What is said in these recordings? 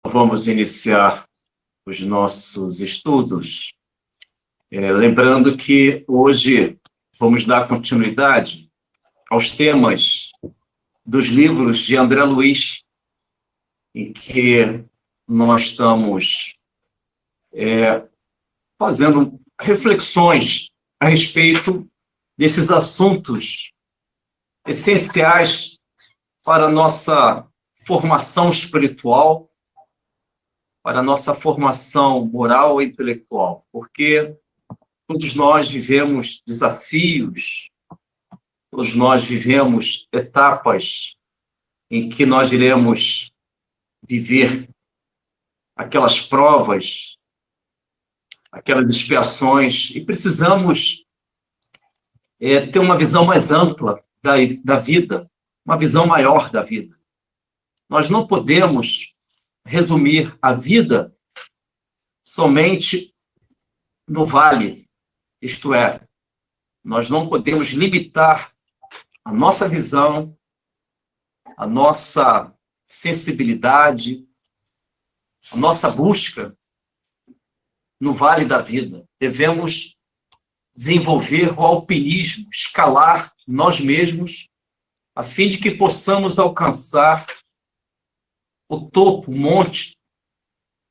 Vamos iniciar os nossos estudos, lembrando que hoje vamos dar continuidade aos temas dos livros de André Luiz, em que nós estamos fazendo reflexões a respeito desses assuntos essenciais para a nossa formação espiritual, para a nossa formação moral e intelectual, porque todos nós vivemos desafios, todos nós vivemos etapas em que nós iremos viver aquelas provas, aquelas expiações, e precisamos ter uma visão mais ampla da vida, uma visão maior da vida. Nós não podemos resumir a vida somente no vale, isto é, nós não podemos limitar a nossa visão, a nossa sensibilidade, a nossa busca no vale da vida. Devemos desenvolver o alpinismo, escalar nós mesmos, a fim de que possamos alcançar o topo, o monte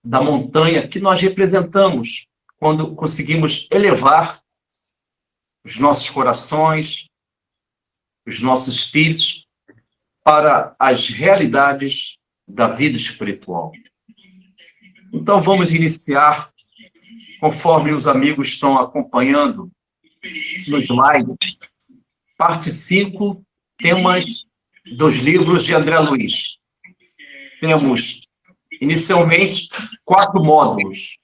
da montanha que nós representamos quando conseguimos elevar os nossos corações, os nossos espíritos para as realidades da vida espiritual. Então, vamos iniciar, conforme os amigos estão acompanhando no slide, parte 5, temas dos livros de André Luiz. Temos, inicialmente, 4 módulos.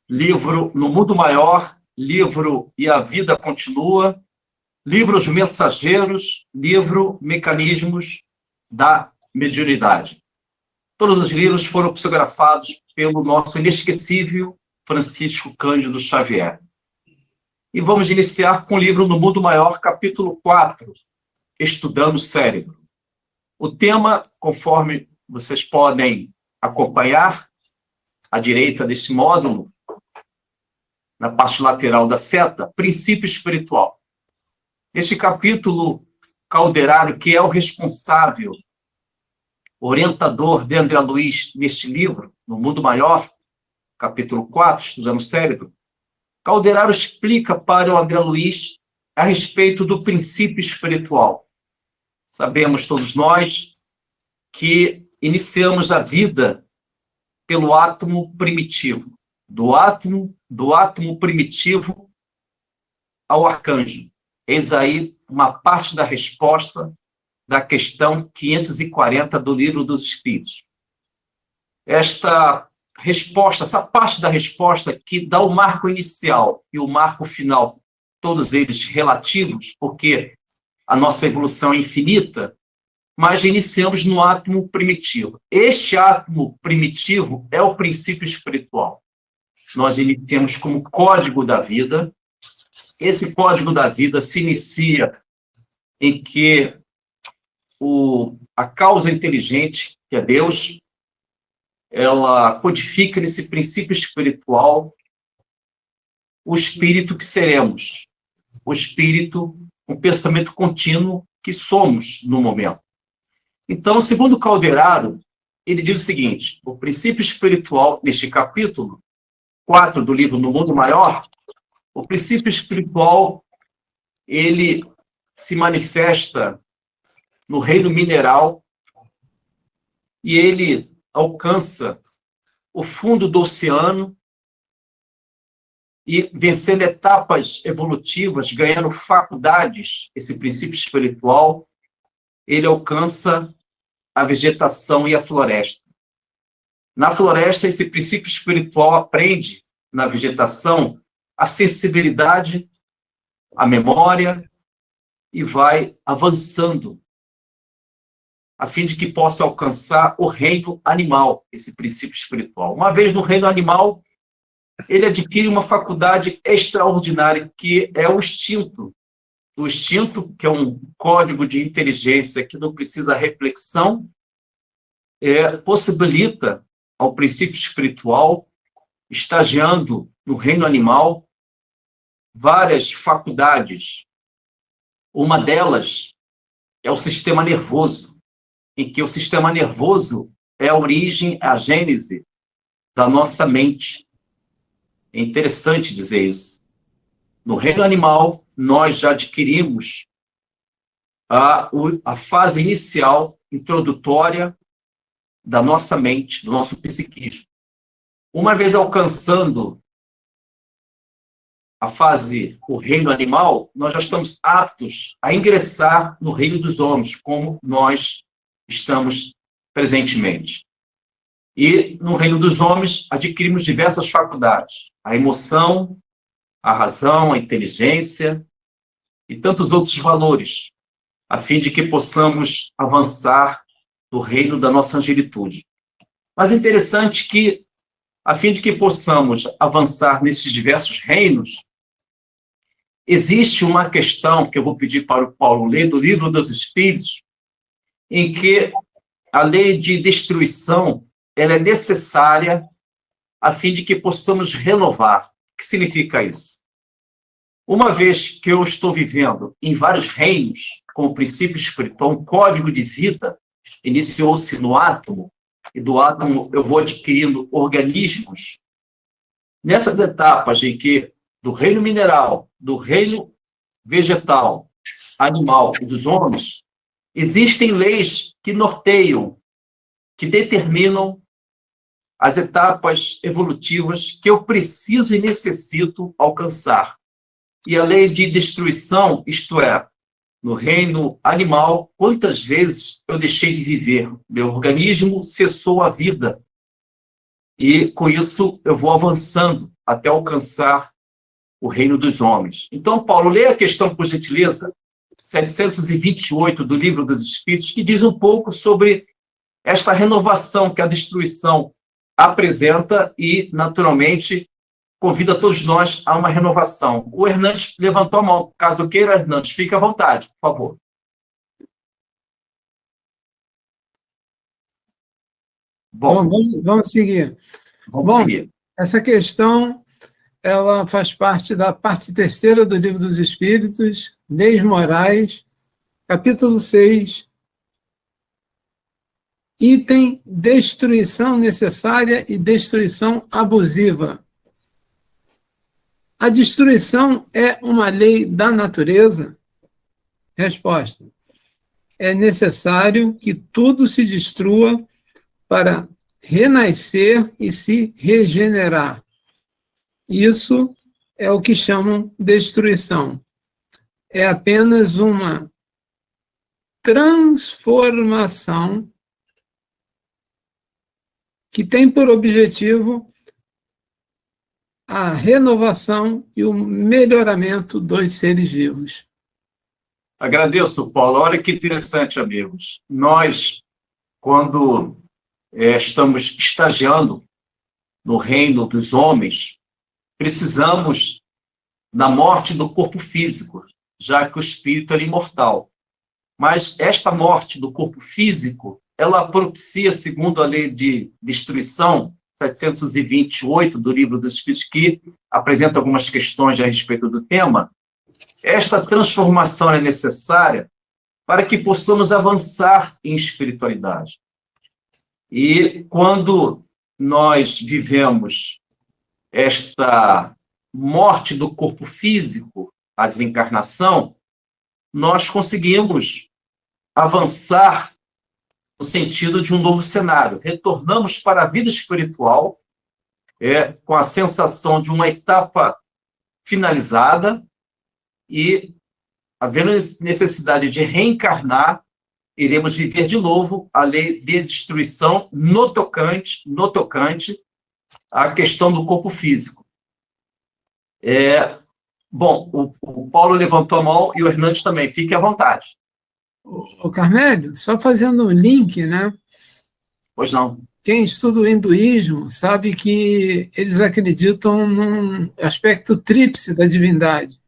Livro No Mundo Maior, livro E a Vida Continua, livros mensageiros, livro Mecanismos da Mediunidade. Todos os livros foram psicografados pelo nosso inesquecível Francisco Cândido Xavier. E vamos iniciar com o livro No Mundo Maior, capítulo 4, Estudando o Cérebro. O tema, conforme vocês podem acompanhar, à direita desse módulo, na parte lateral da seta, princípio espiritual. Este capítulo, Calderaro, que é o responsável, orientador de André Luiz neste livro, No Mundo Maior, capítulo 4, Estudando o Cérebro, Calderaro explica para o André Luiz a respeito do princípio espiritual. Sabemos todos nós que iniciamos a vida pelo átomo primitivo, do átomo primitivo ao arcanjo. Eis aí uma parte da resposta da questão 540 do Livro dos Espíritos. Esta resposta, essa parte da resposta que dá o marco inicial e o marco final, todos eles relativos, porque a nossa evolução é infinita, mas iniciamos no átomo primitivo. Este átomo primitivo é o princípio espiritual. Nós iniciamos como código da vida. Esse código da vida se inicia em que a causa inteligente, que é Deus, ela codifica nesse princípio espiritual o espírito que seremos, o espírito, um pensamento contínuo que somos no momento. Então, segundo Calderaro, ele diz o seguinte: o princípio espiritual, neste capítulo 4 do livro No Mundo Maior, o princípio espiritual, ele se manifesta no reino mineral e ele alcança o fundo do oceano e, vencendo etapas evolutivas, ganhando faculdades, esse princípio espiritual, ele alcança a vegetação e a floresta. Na floresta, esse princípio espiritual aprende, na vegetação, a sensibilidade, a memória, e vai avançando, a fim de que possa alcançar o reino animal, esse princípio espiritual. Uma vez no reino animal, ele adquire uma faculdade extraordinária, que é o instinto. O instinto, que é um código de inteligência que não precisa reflexão, possibilita ao princípio espiritual, estagiando no reino animal, várias faculdades. Uma delas é o sistema nervoso, em que o sistema nervoso é a origem, a gênese da nossa mente. É interessante dizer isso. No reino animal, nós já adquirimos a fase inicial, introdutória da nossa mente, do nosso psiquismo. Uma vez alcançando a fase, o reino animal, nós já estamos aptos a ingressar no reino dos homens, como nós estamos presentemente. E no reino dos homens adquirimos diversas faculdades: a emoção, a razão, a inteligência e tantos outros valores, a fim de que possamos avançar no reino da nossa angelitude. Mas é interessante que, a fim de que possamos avançar nesses diversos reinos, existe uma questão que eu vou pedir para o Paulo ler, do Livro dos Espíritos, em que a lei de destruição ela é necessária a fim de que possamos renovar. O que significa isso? Uma vez que eu estou vivendo em vários reinos, com o princípio espiritual, um código de vida iniciou-se no átomo, e do átomo eu vou adquirindo organismos. Nessas etapas em que do reino mineral, do reino vegetal, animal e dos homens, existem leis que norteiam, que determinam as etapas evolutivas que eu preciso e necessito alcançar. E a lei de destruição, isto é, no reino animal, quantas vezes eu deixei de viver? Meu organismo cessou a vida. E, com isso, eu vou avançando até alcançar o reino dos homens. Então, Paulo, leia a questão, por gentileza, 728 do Livro dos Espíritos, que diz um pouco sobre esta renovação que a destruição apresenta e, naturalmente, convida todos nós a uma renovação. O Hernandes levantou a mão. Caso queira, Hernandes, fique à vontade, por favor. Bom, vamos seguir. Vamos seguir. Essa questão ela faz parte da parte terceira do Livro dos Espíritos, Leis Morais, capítulo 6, item destruição necessária e destruição abusiva. A destruição é uma lei da natureza? Resposta: é necessário que tudo se destrua para renascer e se regenerar. Isso é o que chamam destruição. É apenas uma transformação que tem por objetivo a renovação e o melhoramento dos seres vivos. Agradeço, Paulo. Olha que interessante, amigos. Nós, quando estamos estagiando no reino dos homens, precisamos da morte do corpo físico, já que o espírito é imortal. Mas esta morte do corpo físico, ela propicia, segundo a lei de destruição, 728 do Livro dos Espíritos, que apresenta algumas questões a respeito do tema, esta transformação é necessária para que possamos avançar em espiritualidade. E quando nós vivemos esta morte do corpo físico, a desencarnação, nós conseguimos avançar no sentido de um novo cenário. Retornamos para a vida espiritual com a sensação de uma etapa finalizada e, havendo necessidade de reencarnar, iremos viver de novo a lei de destruição no tocante à questão do corpo físico. Bom, o Paulo levantou a mão e o Hernandes também. Fique à vontade. O Carmélio, só fazendo um link, né? Pois não. Quem estuda o hinduísmo sabe que eles acreditam num aspecto tríplice da divindade,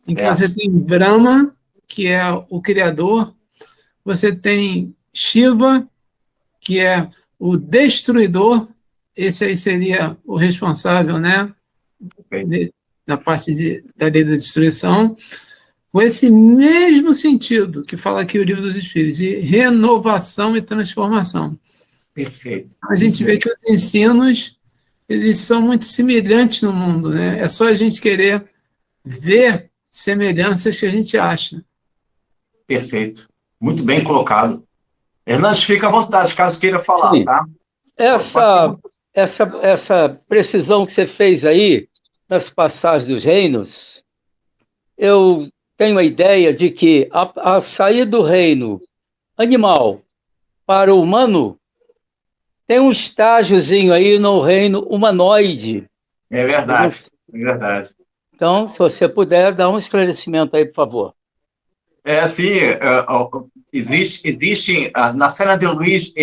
em que você tem Brahma, que é o criador, você tem Shiva, que é o destruidor, esse aí seria o responsável, né, na parte da lei da destruição, com esse mesmo sentido que fala aqui o Livro dos Espíritos, de renovação e transformação. Perfeito. A gente vê que os ensinos, eles são muito semelhantes no mundo, né? É só a gente querer ver semelhanças que a gente acha. Perfeito. Muito bem colocado. Hernandes, fica à vontade, caso queira falar, Sim. tá? Essa precisão que você fez aí, nas passagens dos reinos, eu tenho a ideia de que a sair do reino animal para o humano, tem um estágiozinho aí no reino humanoide. É verdade, é verdade. Então, se você puder, dar um esclarecimento aí, por favor. Assim, existem, na Cena de Luís,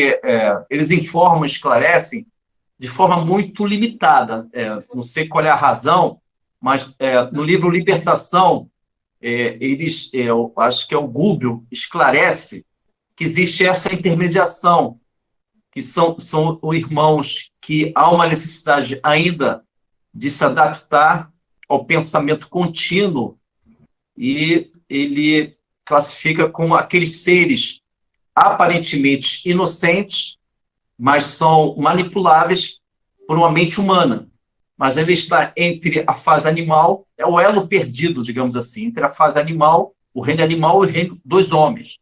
eles informam, esclarecem de forma muito limitada. Não sei qual é a razão, mas no livro Libertação, eu acho que é o Gúbio, esclarece que existe essa intermediação, que são irmãos que há uma necessidade ainda de se adaptar ao pensamento contínuo, e ele classifica como aqueles seres aparentemente inocentes, mas são manipuláveis por uma mente humana. Mas ele está entre a fase animal, é o elo perdido, digamos assim, entre a fase animal, o reino animal e o reino dos homens.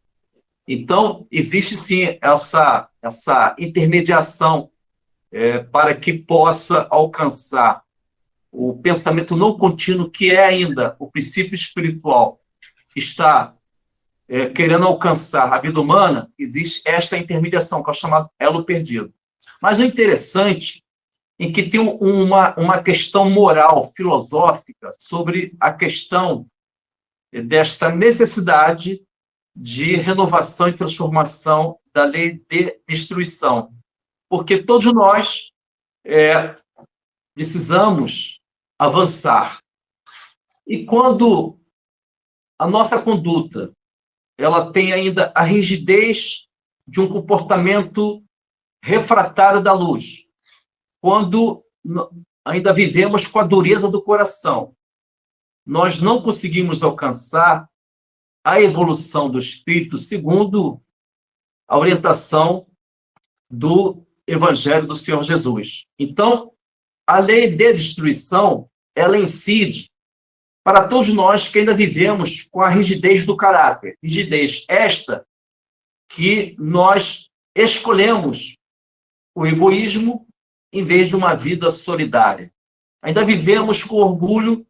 Então, existe sim essa intermediação para que possa alcançar o pensamento não contínuo, que é ainda o princípio espiritual, está querendo alcançar a vida humana. Existe esta intermediação, que é o chamado elo perdido. Mas o interessante é que tem uma questão moral, filosófica, sobre a questão desta necessidade de renovação e transformação da lei de destruição. Porque todos nós precisamos avançar. E quando a nossa conduta ela tem ainda a rigidez de um comportamento refratário da luz, quando ainda vivemos com a dureza do coração, nós não conseguimos alcançar a evolução do espírito segundo a orientação do Evangelho do Senhor Jesus. Então, a lei de destruição, ela incide para todos nós que ainda vivemos com a rigidez do caráter. Rigidez esta que nós escolhemos o egoísmo em vez de uma vida solidária. Ainda vivemos com orgulho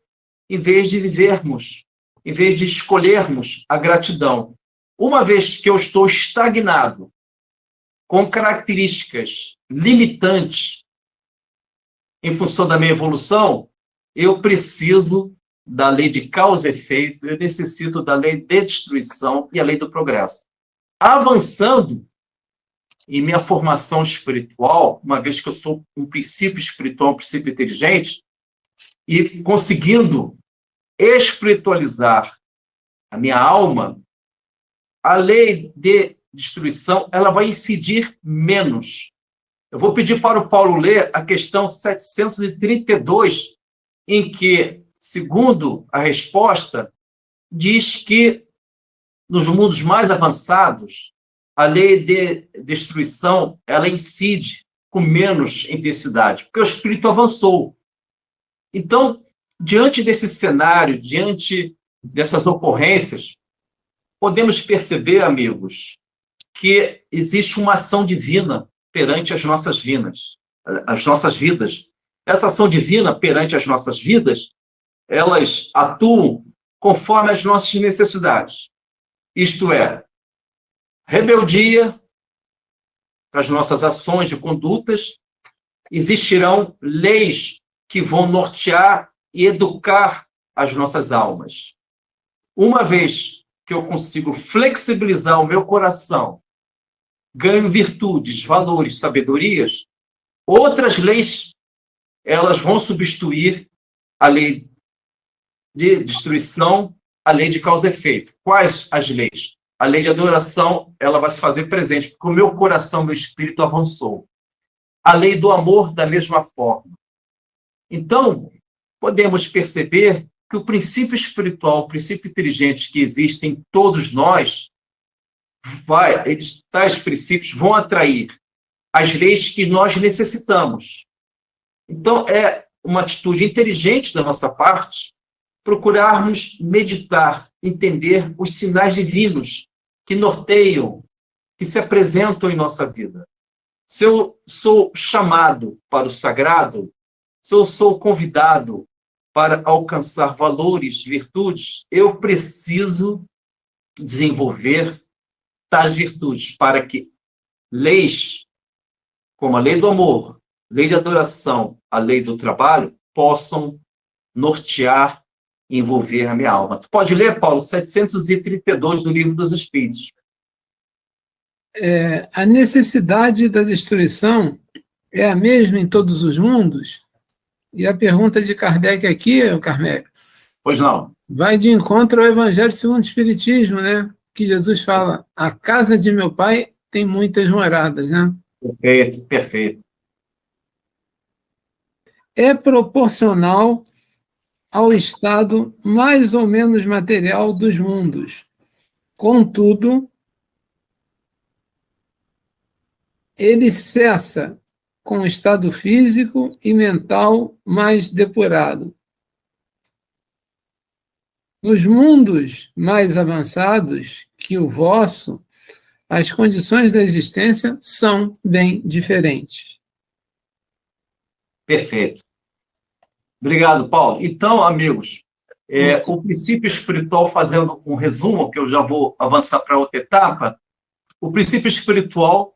em vez de escolhermos a gratidão. Uma vez que eu estou estagnado, com características limitantes em função da minha evolução, eu preciso da lei de causa e efeito, eu necessito da lei de destruição e a lei do progresso. Avançando em minha formação espiritual, uma vez que eu sou um princípio espiritual, um princípio inteligente, e conseguindo espiritualizar a minha alma, a lei de destruição ela vai incidir menos. Eu vou pedir para o Paulo ler a questão 732, em que, segundo a resposta, diz que nos mundos mais avançados, a lei de destruição ela incide com menos intensidade, porque o espírito avançou. Então, diante desse cenário, diante dessas ocorrências, podemos perceber, amigos, que existe uma ação divina perante as nossas vidas. Essa ação divina perante as nossas vidas, elas atuam conforme as nossas necessidades. Isto é, rebeldia para as nossas ações e condutas, existirão leis que vão nortear e educar as nossas almas. Uma vez que eu consigo flexibilizar o meu coração, ganho virtudes, valores, sabedorias, outras leis elas vão substituir a lei de destruição, a lei de causa e efeito. Quais as leis? A lei de adoração ela vai se fazer presente, porque o meu coração, meu espírito avançou. a lei do amor da mesma forma. Então, podemos perceber que o princípio espiritual, o princípio inteligente que existe em todos nós, tais princípios vão atrair as leis que nós necessitamos. Então, é uma atitude inteligente da nossa parte procurarmos meditar, entender os sinais divinos que norteiam, que se apresentam em nossa vida. Se eu sou chamado para o sagrado, se eu sou convidado para alcançar valores, virtudes, eu preciso desenvolver tais virtudes para que leis, como a lei do amor, lei de adoração, a lei do trabalho, possam nortear e envolver a minha alma. Tu pode ler, Paulo, 732 do Livro dos Espíritos. A necessidade da destruição é a mesma em todos os mundos? E a pergunta de Kardec aqui, Carmelo, Pois não. vai de encontro ao Evangelho segundo o Espiritismo, né? Que Jesus fala, a casa de meu pai tem muitas moradas, né? Perfeito, perfeito. É proporcional ao estado mais ou menos material dos mundos. Contudo, ele cessa com o estado físico e mental mais depurado. Nos mundos mais avançados que o vosso, as condições da existência são bem diferentes. Perfeito. Obrigado, Paulo. Então, amigos, o princípio espiritual, fazendo um resumo, que eu já vou avançar para outra etapa, o princípio espiritual,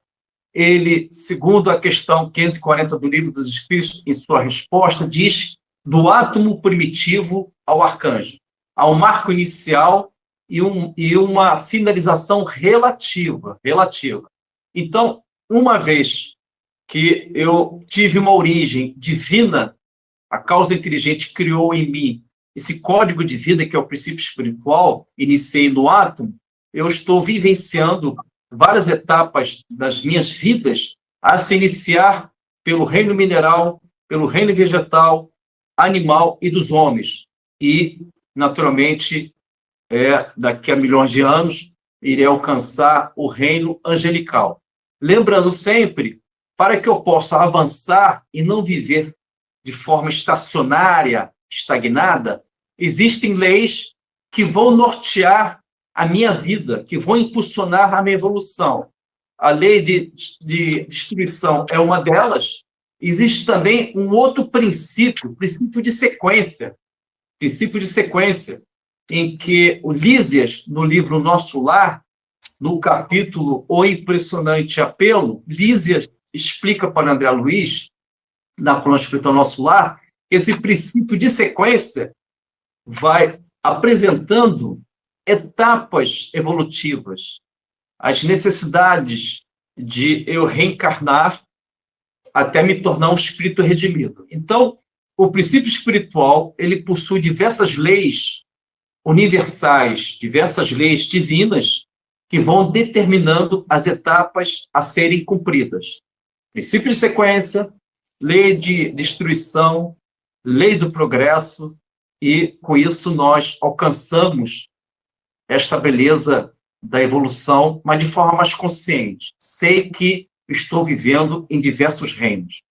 ele, segundo a questão 540 do Livro dos Espíritos, em sua resposta, diz do átomo primitivo ao arcanjo. Há um marco inicial e uma finalização relativa. Então, uma vez que eu tive uma origem divina, a causa inteligente criou em mim esse código de vida, que é o princípio espiritual, iniciei no átomo, eu estou vivenciando várias etapas das minhas vidas a se iniciar pelo reino mineral, pelo reino vegetal, animal e dos homens. E, naturalmente, daqui a milhões de anos, irei alcançar o reino angelical. Lembrando sempre, para que eu possa avançar e não viver de forma estacionária, estagnada, existem leis que vão nortear a minha vida, que vão impulsionar a minha evolução. A lei de destruição é uma delas. Existe também um outro princípio de sequência. Princípio de sequência, em que o Lísias, no livro Nosso Lar, no capítulo O Impressionante Apelo, Lísias explica para André Luiz, na coluna espiritual Nosso Lar, que esse princípio de sequência vai apresentando etapas evolutivas, as necessidades de eu reencarnar até me tornar um espírito redimido. Então, o princípio espiritual, ele possui diversas leis universais, diversas leis divinas que vão determinando as etapas a serem cumpridas. Princípio de sequência, lei de destruição, lei do progresso, e com isso nós alcançamos esta beleza da evolução, mas de forma mais consciente. Sei que estou vivendo em diversos reinos.